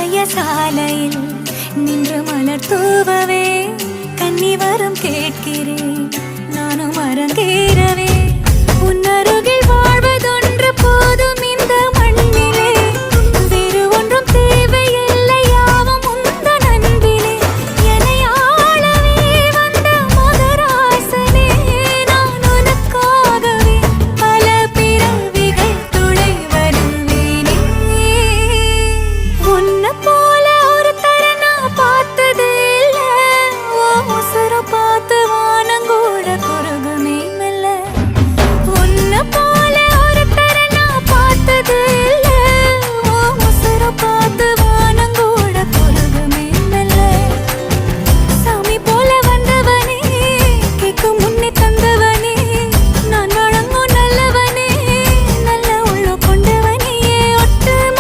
பழைய சாலையில் நின்று மலர் தூவவே கன்னி வரம் கேட்கிறேன் நானும் அரங்கேறவே உன்னருகில்